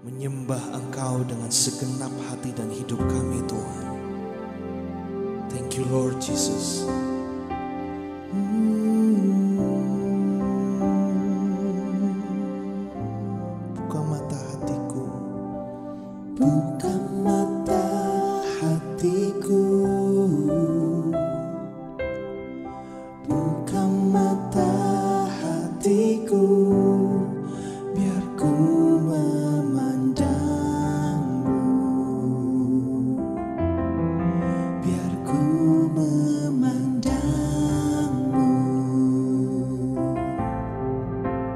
menyembah Engkau dengan segenap hati dan hidup kami Tuhan. Thank you Lord Jesus. Buka mata hatiku, buka mata hatiku, buka mata hatiku, biar ku memandangmu, biar ku memandangmu.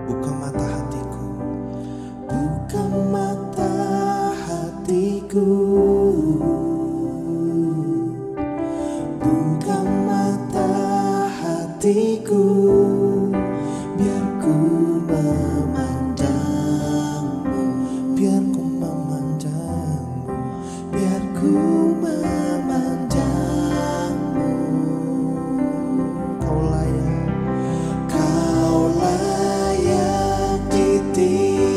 Buka mata hatiku, buka mata hatiku, buka mata hatiku, biar ku memandangmu, biar ku memandangmu, biar ku memandangmu. Kau layak ditinggikan,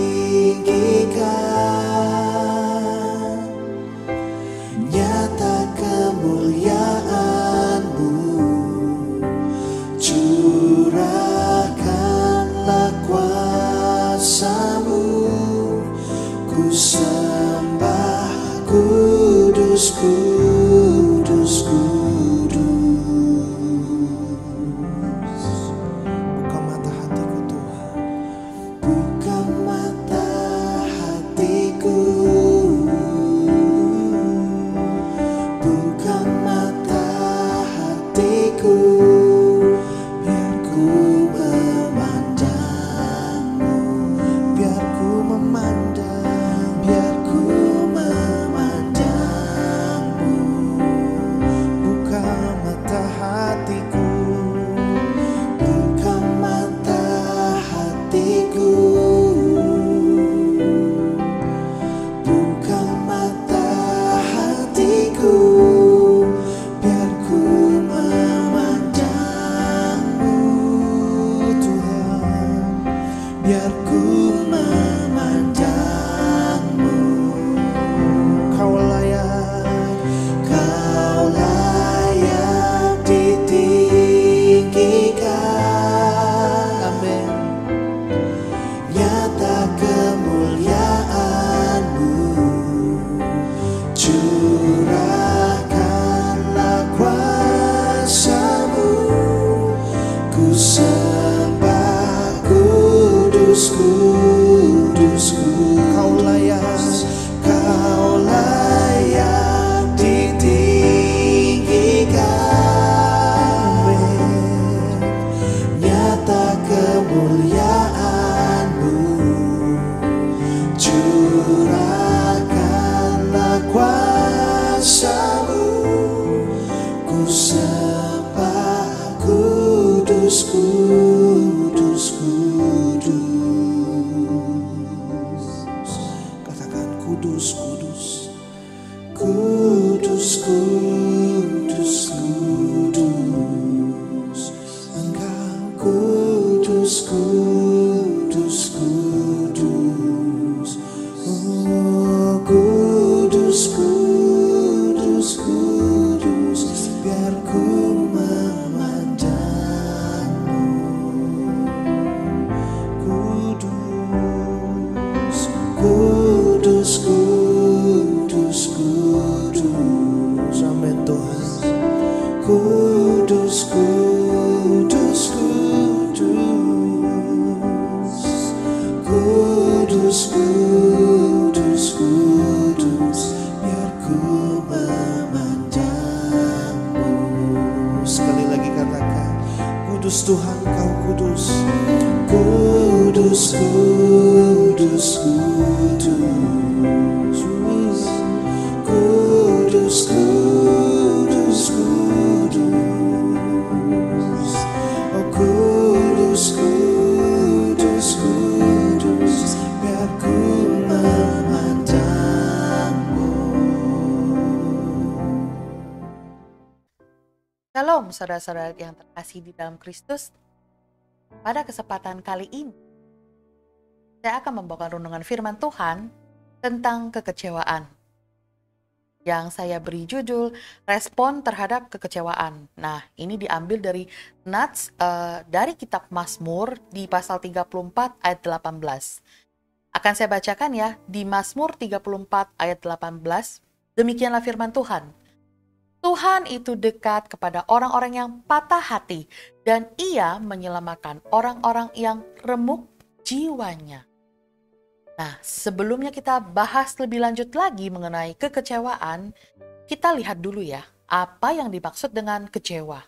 nyata kemuliaan-Mu, curahkanlah kuasa-Mu, ku sembah kudus, kudus, kudus. Buka mata hatiku Tuhan, buka mata hatiku, buka mata hatiku, biar ku memandangmu, biar ku memandang, biar ku memandangmu. Buka mata hatiku, buka mata hatiku, buka mata hatiku, biar ku memandangmu Tuhan, biar ku memandangmu. Kau layak ditinggikan. Amin. Nyata kemuliaan-Mu, curahkanlah kuasa-Mu, ku sembah kudus, kudus, kudus. Kau layak ditinggikan. Nyata kemuliaan-Mu, curahkanlah kuasa-Mu, ku sembah kudus, kudus, kudus. Katakan kudus, kudus, kudus, kudus, kudus. Engkau kudus, kudus, kudus. Oh kudus, kudus, kudus, biar ku memandangmu. Kudus, kudus, kudus, kudus. Amin Tuhan. Kudus, kudus, kudus. Kudus, kudus, kudus, biar ku memandangmu. Sekali lagi katakan, kudus Tuhan, Kau kudus. Kudus, kudus, kudus. Kudus, kudus, kudus. Oh kudus, kudus, kudus, biar ku memandangmu. Shalom saudara-saudara yang terkasih di dalam Kristus. Pada kesempatan kali ini, saya akan membawakan renungan firman Tuhan tentang kekecewaan yang saya beri judul respon terhadap kekecewaan. Nah, ini diambil dari nats dari kitab Mazmur di pasal 34 ayat 18. Akan saya bacakan ya, di Mazmur 34 ayat 18. Demikianlah firman Tuhan. Tuhan itu dekat kepada orang-orang yang patah hati dan Ia menyelamatkan orang-orang yang remuk jiwanya. Nah, sebelumnya kita bahas lebih lanjut lagi mengenai kekecewaan, kita lihat dulu ya, apa yang dimaksud dengan kecewa.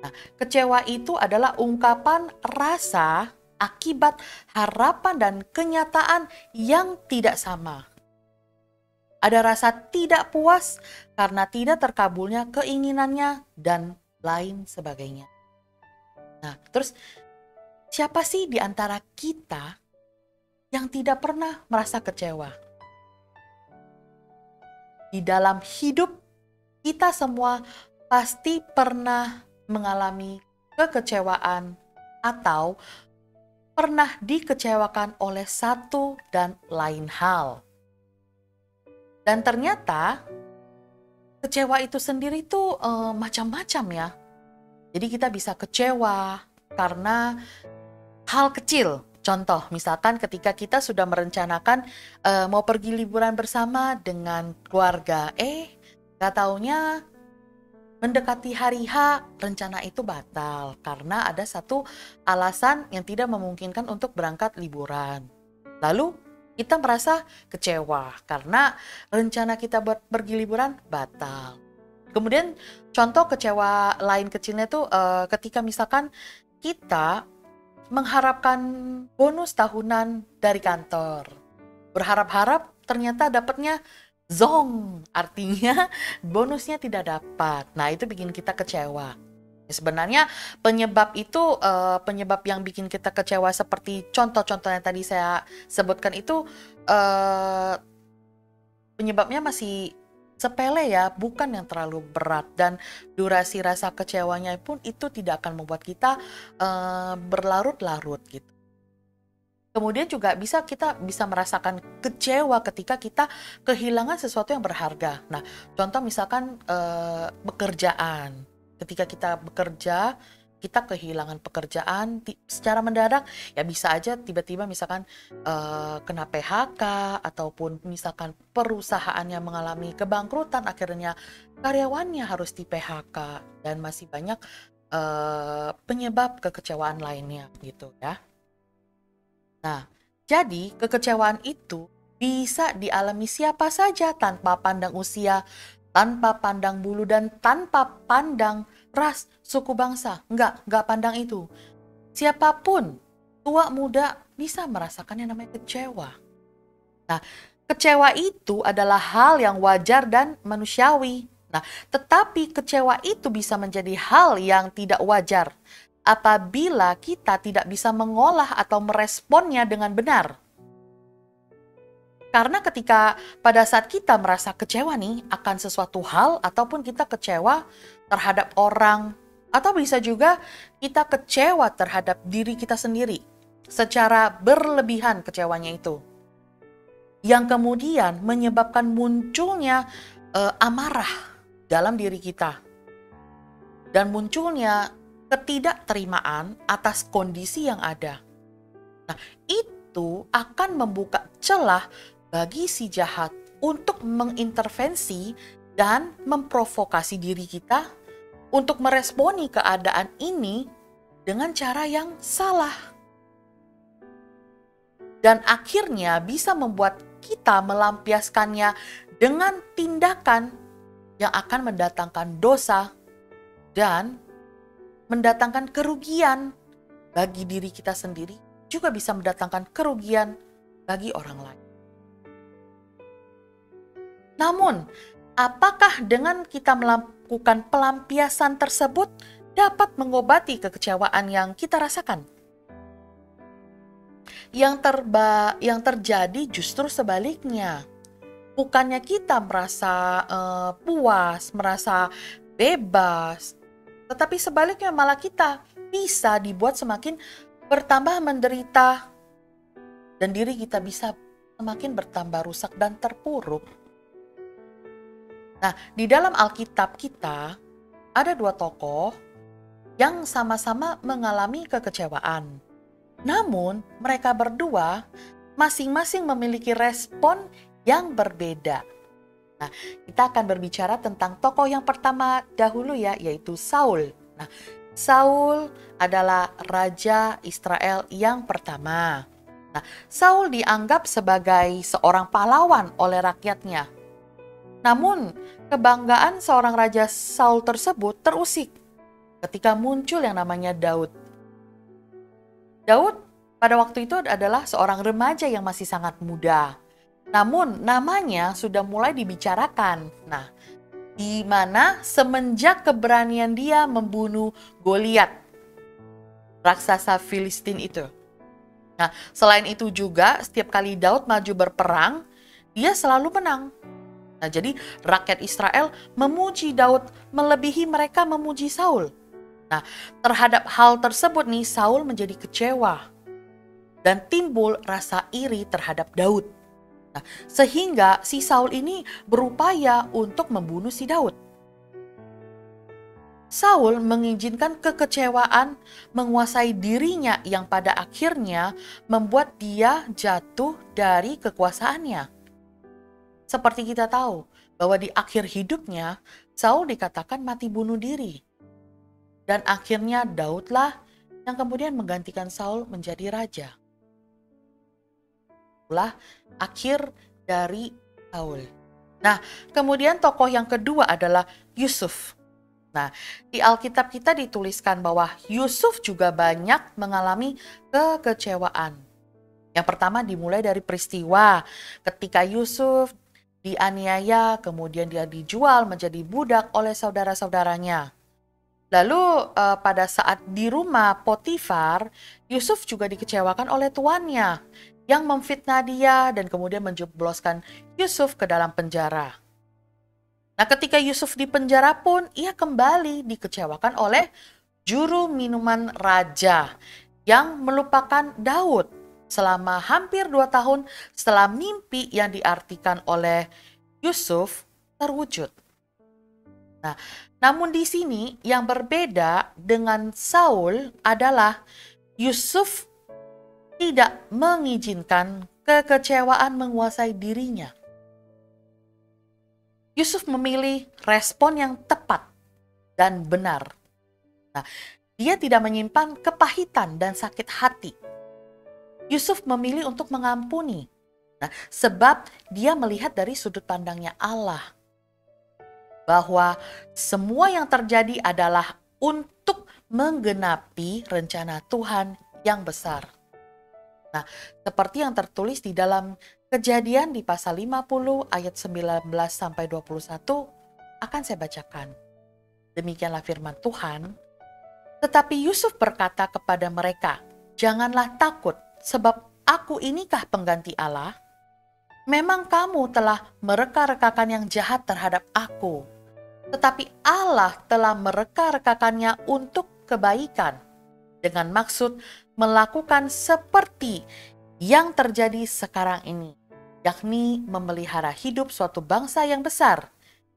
Nah, kecewa itu adalah ungkapan rasa akibat harapan dan kenyataan yang tidak sama. Ada rasa tidak puas karena tidak terkabulnya keinginannya dan lain sebagainya. Nah, terus siapa sih di antara kita yang tidak pernah merasa kecewa? Di dalam hidup kita semua pasti pernah mengalami kekecewaan atau pernah dikecewakan oleh satu dan lain hal. Dan ternyata kecewa itu sendiri tuh macam-macam ya. Jadi kita bisa kecewa karena hal kecil. Contoh, misalkan ketika kita sudah merencanakan mau pergi liburan bersama dengan keluarga, gak taunya mendekati hari H, rencana itu batal karena ada satu alasan yang tidak memungkinkan untuk berangkat liburan. Lalu kita merasa kecewa karena rencana kita buat pergi liburan batal. Kemudian contoh kecewa lain kecilnya tuh ketika misalkan kita mengharapkan bonus tahunan dari kantor. Berharap-harap ternyata dapatnya zong, artinya bonusnya tidak dapat. Nah, itu bikin kita kecewa. Sebenarnya penyebab itu, penyebab yang bikin kita kecewa seperti contoh-contoh yang tadi saya sebutkan itu, penyebabnya masih sepele ya, bukan yang terlalu berat, dan durasi rasa kecewanya pun itu tidak akan membuat kita berlarut-larut gitu. Kemudian juga kita bisa merasakan kecewa ketika kita kehilangan sesuatu yang berharga. Nah, contoh misalkan pekerjaan. Ketika kita bekerja, kita kehilangan pekerjaan secara mendadak, ya bisa aja tiba-tiba misalkan kena PHK ataupun misalkan perusahaannya mengalami kebangkrutan, akhirnya karyawannya harus di PHK dan masih banyak penyebab kekecewaan lainnya gitu ya. Nah, jadi kekecewaan itu bisa dialami siapa saja tanpa pandang usia, tanpa pandang bulu, dan tanpa pandang ras, suku, bangsa. Enggak pandang itu. Siapapun, tua, muda, bisa merasakan yang namanya kecewa. Nah, kecewa itu adalah hal yang wajar dan manusiawi. Nah, tetapi kecewa itu bisa menjadi hal yang tidak wajar apabila kita tidak bisa mengolah atau meresponnya dengan benar. Karena ketika pada saat kita merasa kecewa nih akan sesuatu hal, ataupun kita kecewa terhadap orang, atau bisa juga kita kecewa terhadap diri kita sendiri secara berlebihan kecewanya itu, yang kemudian menyebabkan munculnya amarah dalam diri kita dan munculnya ketidakterimaan atas kondisi yang ada. Nah, itu akan membuka celah bagi si jahat untuk mengintervensi dan memprovokasi diri kita untuk meresponi keadaan ini dengan cara yang salah. Dan akhirnya bisa membuat kita melampiaskannya dengan tindakan yang akan mendatangkan dosa dan mendatangkan kerugian bagi diri kita sendiri, juga bisa mendatangkan kerugian bagi orang lain. Namun, apakah dengan kita melakukan pelampiasan tersebut dapat mengobati kekecewaan yang kita rasakan? Yang terjadi justru sebaliknya. Bukannya kita merasa puas, merasa bebas, tetapi sebaliknya malah kita bisa dibuat semakin bertambah menderita dan diri kita bisa semakin bertambah rusak dan terpuruk. Nah, di dalam Alkitab kita ada dua tokoh yang sama-sama mengalami kekecewaan. Namun, mereka berdua masing-masing memiliki respon yang berbeda. Nah, kita akan berbicara tentang tokoh yang pertama dahulu ya, yaitu Saul. Nah, Saul adalah raja Israel yang pertama. Nah, Saul dianggap sebagai seorang pahlawan oleh rakyatnya. Namun, kebanggaan seorang raja Saul tersebut terusik ketika muncul yang namanya Daud. Daud pada waktu itu adalah seorang remaja yang masih sangat muda. Namun namanya sudah mulai dibicarakan. Nah, di mana semenjak keberanian dia membunuh Goliat, raksasa Filistin itu. Nah, selain itu juga setiap kali Daud maju berperang, dia selalu menang. Nah, jadi rakyat Israel memuji Daud melebihi mereka memuji Saul. Nah, terhadap hal tersebut nih Saul menjadi kecewa dan timbul rasa iri terhadap Daud. Nah, sehingga si Saul ini berupaya untuk membunuh si Daud. Saul mengizinkan kekecewaan menguasai dirinya yang pada akhirnya membuat dia jatuh dari kekuasaannya. Seperti kita tahu bahwa di akhir hidupnya Saul dikatakan mati bunuh diri. Dan akhirnya Daudlah yang kemudian menggantikan Saul menjadi raja. Itulah akhir dari Saul. Nah, kemudian tokoh yang kedua adalah Yusuf. Nah, di Alkitab kita dituliskan bahwa Yusuf juga banyak mengalami kekecewaan. Yang pertama dimulai dari peristiwa ketika Yusuf dianiaya, kemudian dia dijual menjadi budak oleh saudara-saudaranya. Lalu pada saat di rumah Potifar, Yusuf juga dikecewakan oleh tuannya yang memfitnah dia dan kemudian menjebloskan Yusuf ke dalam penjara. Nah, ketika Yusuf di penjara pun ia kembali dikecewakan oleh juru minuman raja yang melupakan Daud selama hampir 2 tahun setelah mimpi yang diartikan oleh Yusuf terwujud. Nah, namun di sini yang berbeda dengan Saul adalah Yusuf tidak mengizinkan kekecewaan menguasai dirinya. Yusuf memilih respon yang tepat dan benar. Nah, dia tidak menyimpan kepahitan dan sakit hati. Yusuf memilih untuk mengampuni. Nah, sebab dia melihat dari sudut pandangnya Allah. Bahwa semua yang terjadi adalah untuk menggenapi rencana Tuhan yang besar. Nah, seperti yang tertulis di dalam Kejadian di pasal 50 ayat 19 sampai 21 akan saya bacakan. Demikianlah firman Tuhan. Tetapi Yusuf berkata kepada mereka, "Janganlah takut, sebab aku inikah pengganti Allah? Memang kamu telah mereka-rekakan yang jahat terhadap aku. Tetapi Allah telah mereka-rekakannya untuk kebaikan, dengan maksud melakukan seperti yang terjadi sekarang ini, yakni memelihara hidup suatu bangsa yang besar.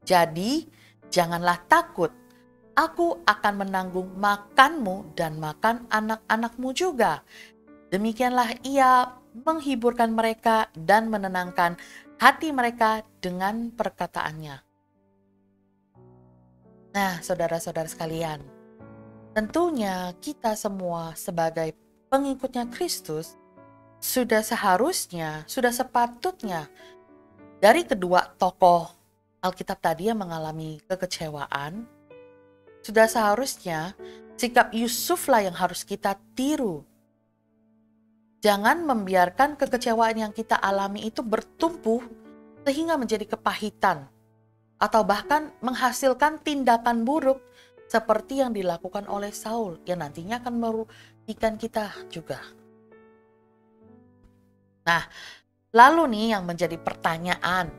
Jadi, janganlah takut, aku akan menanggung makanmu dan makan anak-anakmu juga." Demikianlah ia menghiburkan mereka dan menenangkan hati mereka dengan perkataannya. Nah, saudara-saudara sekalian, tentunya kita semua sebagai pengikutnya Kristus sudah seharusnya, sudah sepatutnya dari kedua tokoh Alkitab tadi yang mengalami kekecewaan, sudah seharusnya sikap Yusuflah yang harus kita tiru. Jangan membiarkan kekecewaan yang kita alami itu bertumbuh sehingga menjadi kepahitan atau bahkan menghasilkan tindakan buruk seperti yang dilakukan oleh Saul yang nantinya akan merugikan kita juga. Nah, lalu nih yang menjadi pertanyaan,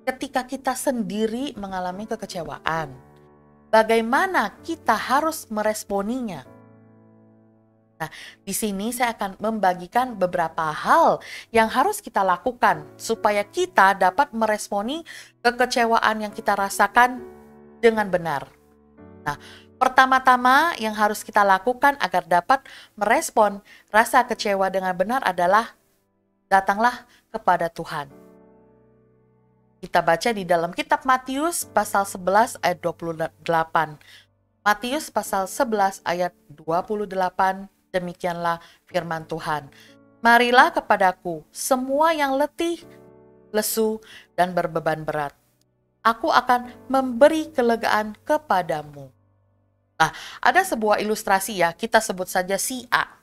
ketika kita sendiri mengalami kekecewaan, bagaimana kita harus meresponinya? Nah, di sini saya akan membagikan beberapa hal yang harus kita lakukan supaya kita dapat meresponi kekecewaan yang kita rasakan dengan benar. Nah, pertama-tama yang harus kita lakukan agar dapat merespon rasa kecewa dengan benar adalah datanglah kepada Tuhan. Kita baca di dalam kitab Matius pasal 11 ayat 28. Matius pasal 11 ayat 28, demikianlah firman Tuhan. Marilah kepadaku semua yang letih, lesu, dan berbeban berat. Aku akan memberi kelegaan kepadamu. Nah, ada sebuah ilustrasi ya, kita sebut saja si A.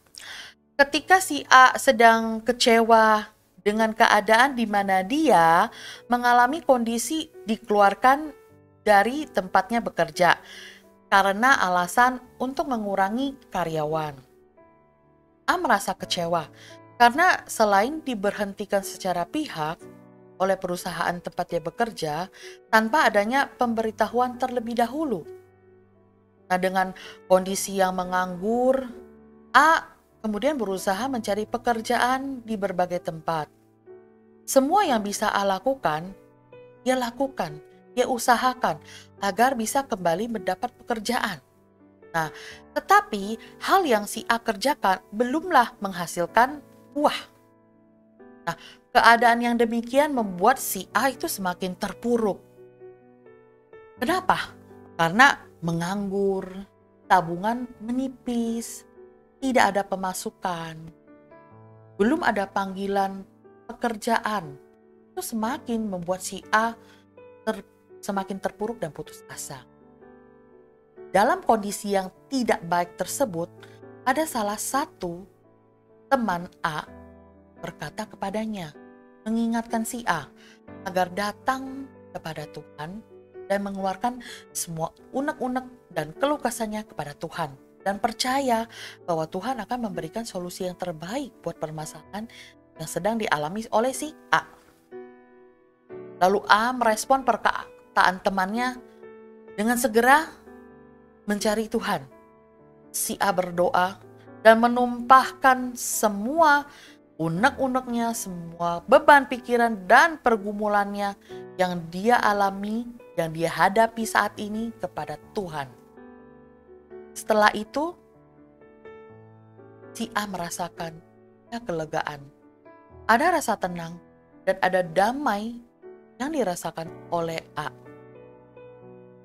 Ketika si A sedang kecewa dengan keadaan di mana dia mengalami kondisi dikeluarkan dari tempatnya bekerja karena alasan untuk mengurangi karyawan. A merasa kecewa karena selain diberhentikan secara pihak oleh perusahaan tempat dia bekerja tanpa adanya pemberitahuan terlebih dahulu. Nah, dengan kondisi yang menganggur, A kemudian berusaha mencari pekerjaan di berbagai tempat. Semua yang bisa A lakukan, dia usahakan agar bisa kembali mendapat pekerjaan. Nah, tetapi hal yang si A kerjakan belumlah menghasilkan buah. Nah, keadaan yang demikian membuat si A itu semakin terpuruk. Kenapa? Karena menganggur, tabungan menipis, tidak ada pemasukan, belum ada panggilan pekerjaan. Itu semakin membuat si A semakin terpuruk dan putus asa. Dalam kondisi yang tidak baik tersebut, ada salah satu teman A berkata kepadanya, mengingatkan si A agar datang kepada Tuhan dan mengeluarkan semua unek-unek dan keluh kesahnya kepada Tuhan. Dan percaya bahwa Tuhan akan memberikan solusi yang terbaik buat permasalahan yang sedang dialami oleh si A. Lalu A merespon perkataan temannya dengan segera mencari Tuhan. Si A berdoa dan menumpahkan semua unek-uneknya, semua beban pikiran dan pergumulannya yang dia alami, yang dia hadapi saat ini kepada Tuhan. Setelah itu, si A merasakan kelegaan. Ada rasa tenang dan ada damai yang dirasakan oleh A.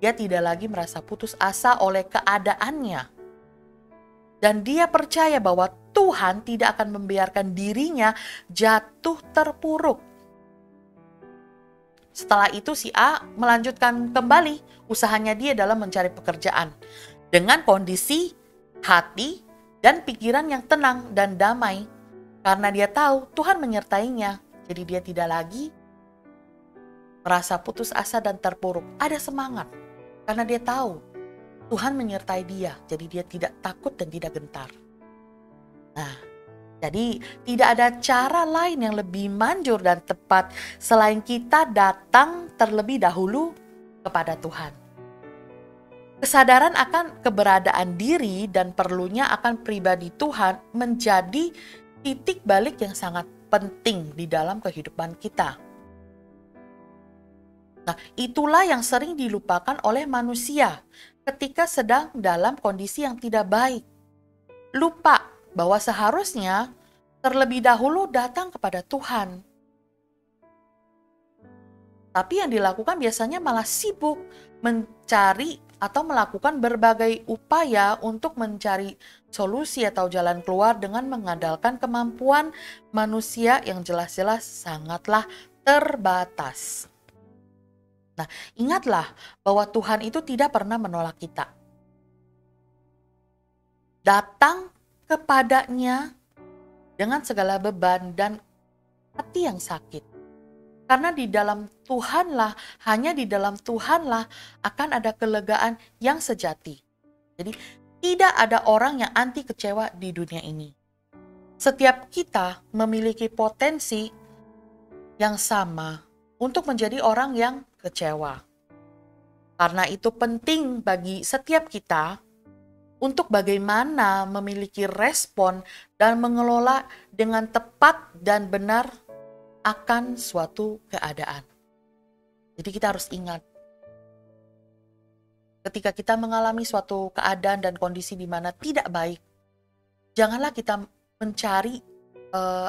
Dia tidak lagi merasa putus asa oleh keadaannya. Dan dia percaya bahwa Tuhan tidak akan membiarkan dirinya jatuh terpuruk. Setelah itu si A melanjutkan kembali usahanya dia dalam mencari pekerjaan. Dengan kondisi hati dan pikiran yang tenang dan damai. Karena dia tahu Tuhan menyertainya. Jadi dia tidak lagi merasa putus asa dan terpuruk. Ada semangat. Karena dia tahu Tuhan menyertai dia. Jadi dia tidak takut dan tidak gentar. Nah, jadi tidak ada cara lain yang lebih manjur dan tepat selain kita datang terlebih dahulu kepada Tuhan. Kesadaran akan keberadaan diri dan perlunya akan pribadi Tuhan menjadi titik balik yang sangat penting di dalam kehidupan kita. Nah, itulah yang sering dilupakan oleh manusia ketika sedang dalam kondisi yang tidak baik. Lupa bahwa seharusnya terlebih dahulu datang kepada Tuhan. Tapi yang dilakukan biasanya malah sibuk mencari atau melakukan berbagai upaya untuk mencari solusi atau jalan keluar dengan mengandalkan kemampuan manusia yang jelas-jelas sangatlah terbatas. Nah, ingatlah bahwa Tuhan itu tidak pernah menolak kita. Datang kepadanya dengan segala beban dan hati yang sakit. Karena di dalam Tuhanlah, hanya di dalam Tuhanlah akan ada kelegaan yang sejati. Jadi tidak ada orang yang anti kecewa di dunia ini. Setiap kita memiliki potensi yang sama untuk menjadi orang yang kecewa. Karena itu penting bagi setiap kita untuk bagaimana memiliki respon dan mengelola dengan tepat dan benar akan suatu keadaan. Jadi kita harus ingat, ketika kita mengalami suatu keadaan dan kondisi di mana tidak baik, janganlah kita mencari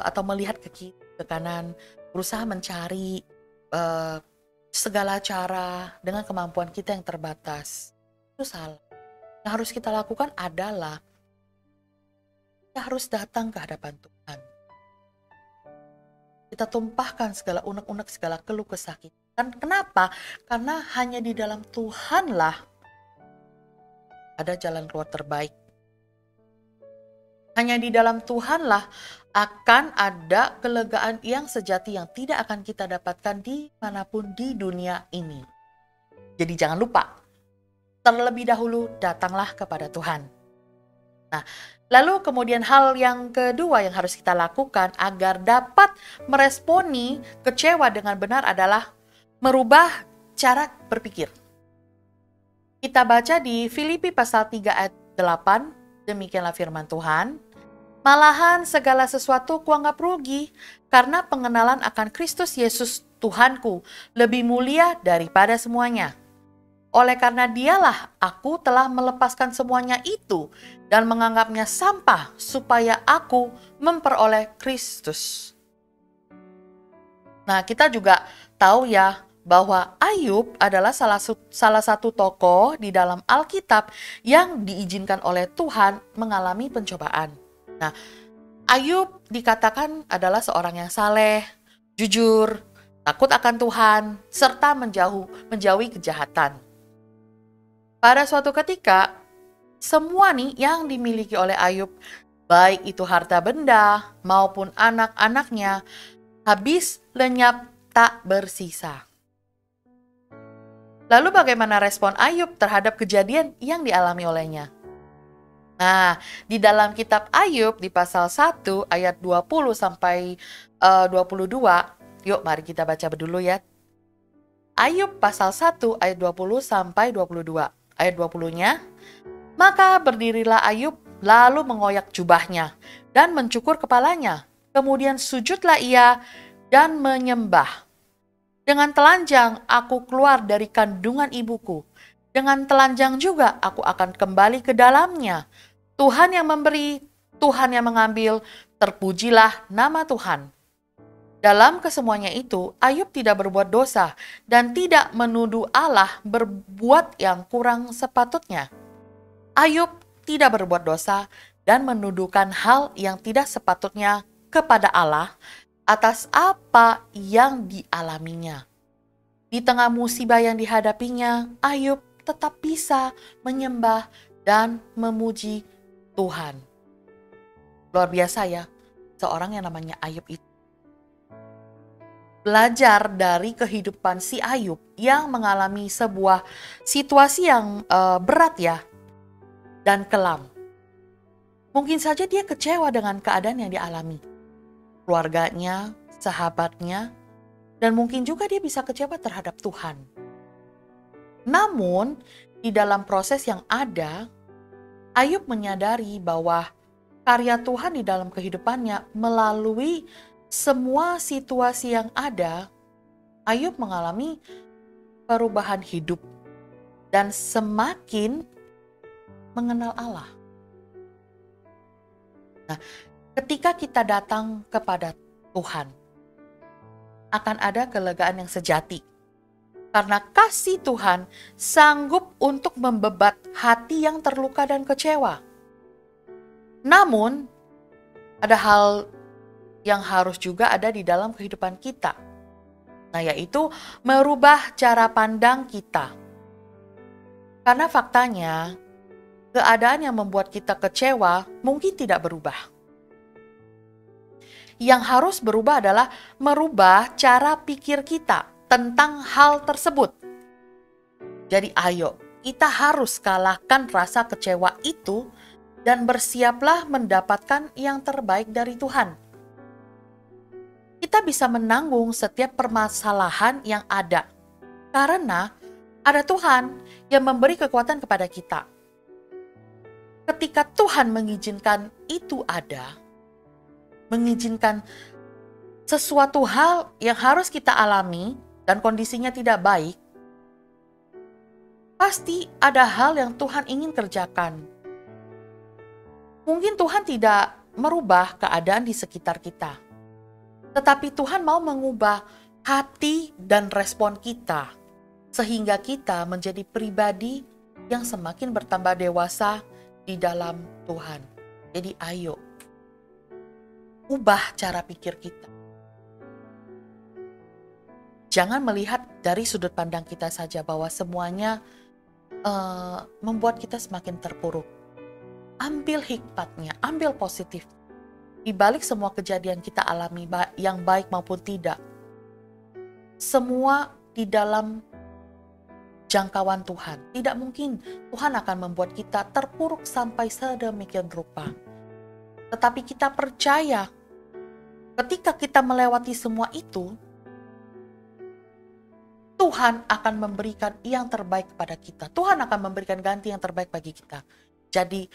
atau melihat ke kiri, ke kanan, berusaha mencari segala cara dengan kemampuan kita yang terbatas. Itu salah. Yang harus kita lakukan adalah kita harus datang ke hadapan Tuhan. Kita tumpahkan segala unek-unek, segala keluh kesah kita. Dan kenapa? Karena hanya di dalam Tuhanlah ada jalan keluar terbaik. Hanya di dalam Tuhanlah akan ada kelegaan yang sejati yang tidak akan kita dapatkan dimanapun di dunia ini. Jadi jangan lupa, terlebih dahulu datanglah kepada Tuhan. Nah, lalu kemudian hal yang kedua yang harus kita lakukan agar dapat meresponi kecewa dengan benar adalah merubah cara berpikir. Kita baca di Filipi pasal 3 ayat 8, demikianlah firman Tuhan. Malahan segala sesuatu kuanggap rugi karena pengenalan akan Kristus Yesus Tuhanku lebih mulia daripada semuanya. Oleh karena dialah aku telah melepaskan semuanya itu dan menganggapnya sampah supaya aku memperoleh Kristus. Nah, kita juga tahu ya bahwa Ayub adalah salah satu tokoh di dalam Alkitab yang diizinkan oleh Tuhan mengalami pencobaan. Nah, Ayub dikatakan adalah seorang yang saleh, jujur, takut akan Tuhan, serta menjauhi kejahatan. Pada suatu ketika, semua nih yang dimiliki oleh Ayub, baik itu harta benda maupun anak-anaknya, habis lenyap tak bersisa. Lalu bagaimana respon Ayub terhadap kejadian yang dialami olehnya? Nah, di dalam kitab Ayub di pasal 1 ayat 20 sampai 22, yuk mari kita baca dulu ya. Ayub pasal 1 ayat 20 sampai 22. Ayat 20-nya, maka berdirilah Ayub lalu mengoyak jubahnya dan mencukur kepalanya. Kemudian sujudlah ia dan menyembah. Dengan telanjang aku keluar dari kandungan ibuku. Dengan telanjang juga aku akan kembali ke dalamnya. Tuhan yang memberi, Tuhan yang mengambil, terpujilah nama Tuhan. Dalam kesemuanya itu, Ayub tidak berbuat dosa dan tidak menuduh Allah berbuat yang kurang sepatutnya. Ayub tidak berbuat dosa dan menuduhkan hal yang tidak sepatutnya kepada Allah atas apa yang dialaminya. Di tengah musibah yang dihadapinya, Ayub tetap bisa menyembah dan memuji Tuhan. Luar biasa ya, seorang yang namanya Ayub itu. Belajar dari kehidupan si Ayub yang mengalami sebuah situasi yang berat ya, dan kelam. Mungkin saja dia kecewa dengan keadaan yang dialami. Keluarganya, sahabatnya, dan mungkin juga dia bisa kecewa terhadap Tuhan. Namun, di dalam proses yang ada, Ayub menyadari bahwa karya Tuhan di dalam kehidupannya melalui semua situasi yang ada. Ayub mengalami perubahan hidup dan semakin mengenal Allah. Nah, ketika kita datang kepada Tuhan, akan ada kelegaan yang sejati. Karena kasih Tuhan sanggup untuk membebat hati yang terluka dan kecewa. Namun, ada hal yang harus juga ada di dalam kehidupan kita. Nah, yaitu merubah cara pandang kita. Karena faktanya, keadaan yang membuat kita kecewa mungkin tidak berubah. Yang harus berubah adalah merubah cara pikir kita tentang hal tersebut. Jadi ayo, kita harus kalahkan rasa kecewa itu dan bersiaplah mendapatkan yang terbaik dari Tuhan. Kita bisa menanggung setiap permasalahan yang ada karena ada Tuhan yang memberi kekuatan kepada kita. ketika Tuhan mengizinkan itu ada, mengizinkan sesuatu hal yang harus kita alami dan kondisinya tidak baik, pasti ada hal yang Tuhan ingin kerjakan. Mungkin Tuhan tidak merubah keadaan di sekitar kita, tetapi Tuhan mau mengubah hati dan respon kita, sehingga kita menjadi pribadi yang semakin bertambah dewasa di dalam Tuhan. Jadi ayo, ubah cara pikir kita. Jangan melihat dari sudut pandang kita saja bahwa semuanya membuat kita semakin terpuruk. Ambil hikmatnya, ambil positif. Di balik semua kejadian kita alami, yang baik maupun tidak, semua di dalam jangkauan Tuhan. Tidak mungkin Tuhan akan membuat kita terpuruk sampai sedemikian rupa. Tetapi kita percaya, ketika kita melewati semua itu, Tuhan akan memberikan yang terbaik kepada kita. Tuhan akan memberikan ganti yang terbaik bagi kita. Jadi,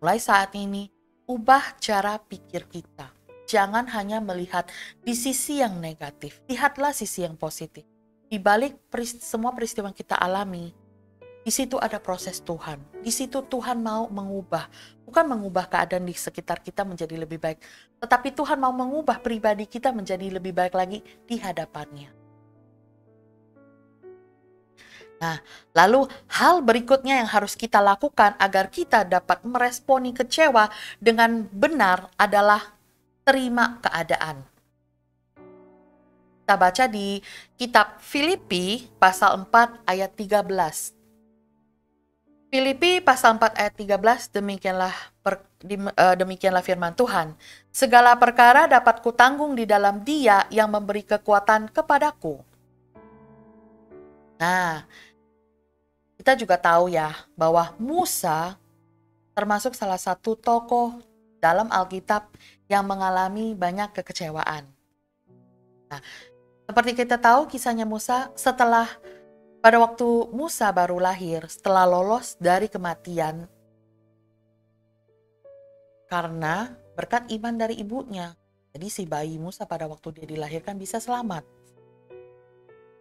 mulai saat ini, ubah cara pikir kita. Jangan hanya melihat di sisi yang negatif. Lihatlah sisi yang positif. Di balik semua peristiwa yang kita alami, di situ ada proses Tuhan. Di situ Tuhan mau mengubah. Bukan mengubah keadaan di sekitar kita menjadi lebih baik. Tetapi Tuhan mau mengubah pribadi kita menjadi lebih baik lagi di hadapannya. Nah, lalu hal berikutnya yang harus kita lakukan agar kita dapat meresponi kecewa dengan benar adalah terima keadaan. Kita baca di kitab Filipi pasal 4 ayat 13. Filipi pasal 4 ayat 13, demikianlah firman Tuhan. Segala perkara dapat kutanggung di dalam Dia yang memberi kekuatan kepadaku. Nah, kita juga tahu ya bahwa Musa termasuk salah satu tokoh dalam Alkitab yang mengalami banyak kekecewaan. Nah, seperti kita tahu kisahnya Musa pada waktu Musa baru lahir, setelah lolos dari kematian karena berkat iman dari ibunya. Jadi si bayi Musa pada waktu dia dilahirkan bisa selamat.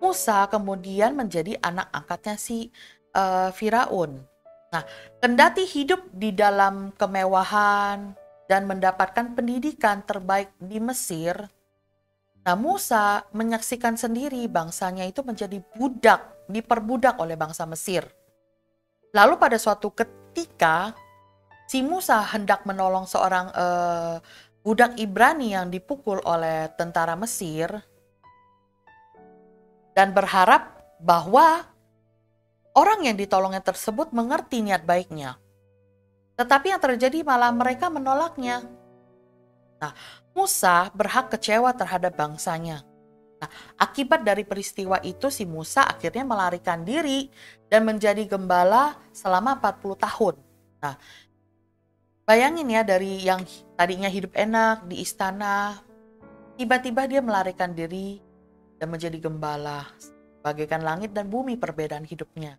Musa kemudian menjadi anak angkatnya si Firaun. Nah, kendati hidup di dalam kemewahan dan mendapatkan pendidikan terbaik di Mesir, nah Musa menyaksikan sendiri bangsanya itu menjadi diperbudak oleh bangsa Mesir. Lalu pada suatu ketika, si Musa hendak menolong seorang budak Ibrani yang dipukul oleh tentara Mesir dan berharap bahwa orang yang ditolongnya tersebut mengerti niat baiknya. Tetapi yang terjadi malah mereka menolaknya. Nah, Musa berhak kecewa terhadap bangsanya. Nah, akibat dari peristiwa itu si Musa akhirnya melarikan diri dan menjadi gembala selama 40 tahun. Nah, bayangin ya, dari yang tadinya hidup enak di istana, tiba-tiba dia melarikan diri dan menjadi gembala. Bagaikan langit dan bumi perbedaan hidupnya.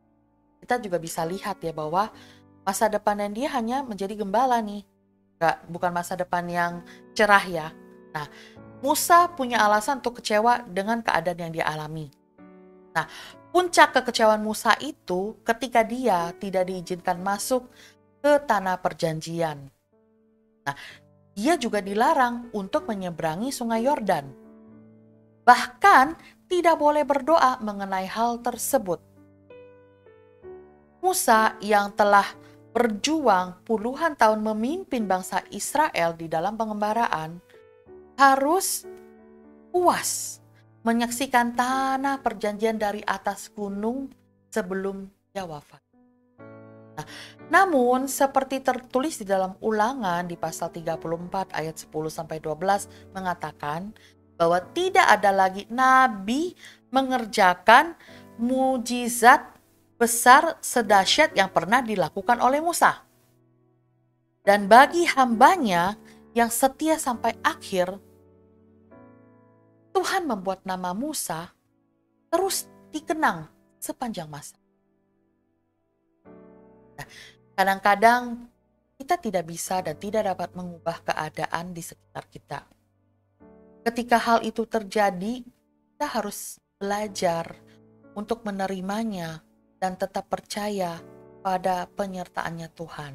Kita juga bisa lihat ya bahwa masa depannya dia hanya menjadi gembala nih. Bukan masa depan yang cerah ya. Nah, Musa punya alasan untuk kecewa dengan keadaan yang dia alami. Nah, puncak kekecewaan Musa itu ketika dia tidak diizinkan masuk ke tanah perjanjian. Nah, dia juga dilarang untuk menyeberangi sungai Yordan. Bahkan tidak boleh berdoa mengenai hal tersebut. Musa yang telah berjuang puluhan tahun memimpin bangsa Israel di dalam pengembaraan harus puas menyaksikan tanah perjanjian dari atas gunung sebelum dia wafat. Nah, namun seperti tertulis di dalam Ulangan di pasal 34 ayat 10-12 mengatakan bahwa tidak ada lagi nabi mengerjakan mujizat besar sedahsyat yang pernah dilakukan oleh Musa. Dan bagi hambanya yang setia sampai akhir, Tuhan membuat nama Musa terus dikenang sepanjang masa. Nah, kadang-kadang kita tidak bisa dan tidak dapat mengubah keadaan di sekitar kita. Ketika hal itu terjadi, kita harus belajar untuk menerimanya dan tetap percaya pada penyertaannya Tuhan.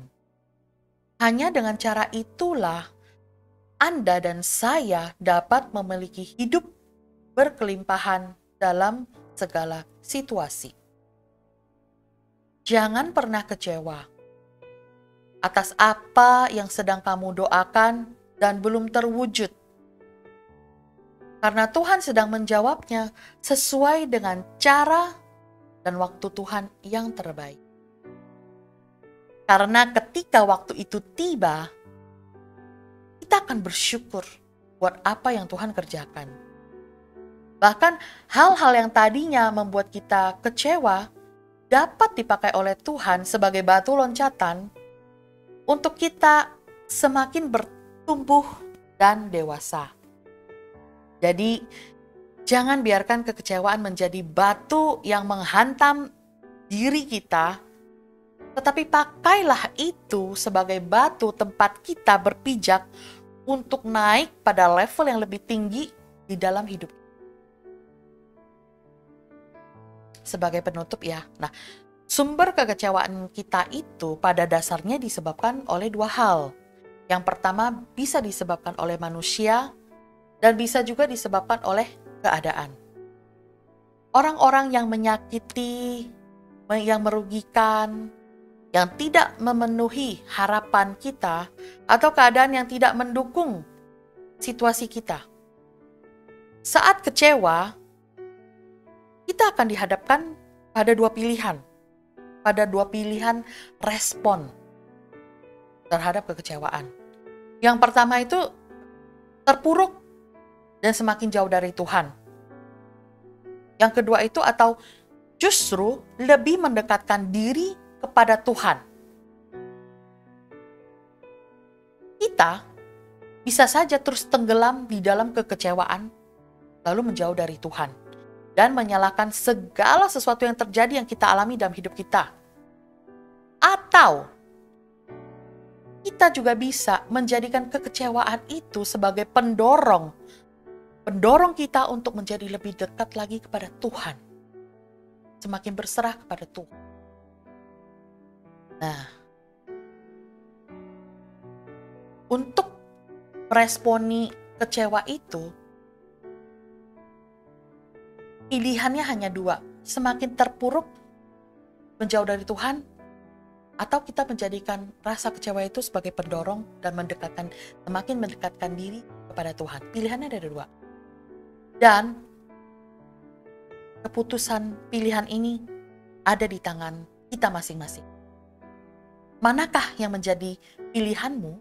Hanya dengan cara itulah Anda dan saya dapat memiliki hidup berkelimpahan dalam segala situasi. Jangan pernah kecewa atas apa yang sedang kamu doakan dan belum terwujud. Karena Tuhan sedang menjawabnya sesuai dengan cara dan waktu Tuhan yang terbaik. Karena ketika waktu itu tiba, kita akan bersyukur buat apa yang Tuhan kerjakan. Bahkan hal-hal yang tadinya membuat kita kecewa dapat dipakai oleh Tuhan sebagai batu loncatan untuk kita semakin bertumbuh dan dewasa. Jadi, jangan biarkan kekecewaan menjadi batu yang menghantam diri kita, tetapi pakailah itu sebagai batu tempat kita berpijak untuk naik pada level yang lebih tinggi di dalam hidup. Sebagai penutup ya, sumber kekecewaan kita itu pada dasarnya disebabkan oleh dua hal. Yang pertama bisa disebabkan oleh manusia, dan bisa juga disebabkan oleh keadaan. Orang-orang yang menyakiti, yang merugikan, yang tidak memenuhi harapan kita, atau keadaan yang tidak mendukung situasi kita. Saat kecewa, kita akan dihadapkan pada dua pilihan. Pada dua pilihan respon terhadap kekecewaan. Yang pertama itu terpuruk dan semakin jauh dari Tuhan. Yang kedua itu atau justru lebih mendekatkan diri kepada Tuhan. Kita bisa saja terus tenggelam di dalam kekecewaan, lalu menjauh dari Tuhan, dan menyalahkan segala sesuatu yang terjadi yang kita alami dalam hidup kita. Atau kita juga bisa menjadikan kekecewaan itu sebagai pendorong kita untuk menjadi lebih dekat lagi kepada Tuhan. Semakin berserah kepada Tuhan. Nah, untuk meresponi kecewa itu, pilihannya hanya dua. Semakin terpuruk, menjauh dari Tuhan, atau kita menjadikan rasa kecewa itu sebagai pendorong dan semakin mendekatkan diri kepada Tuhan. Pilihannya ada dua. Dan keputusan pilihan ini ada di tangan kita masing-masing. Manakah yang menjadi pilihanmu?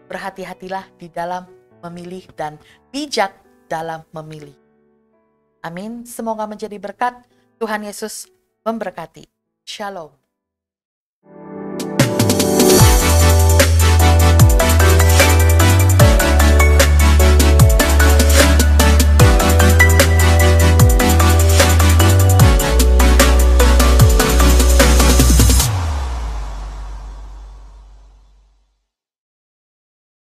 Berhati-hatilah di dalam memilih dan bijak dalam memilih. Amin. Semoga menjadi berkat. Tuhan Yesus memberkati. Shalom.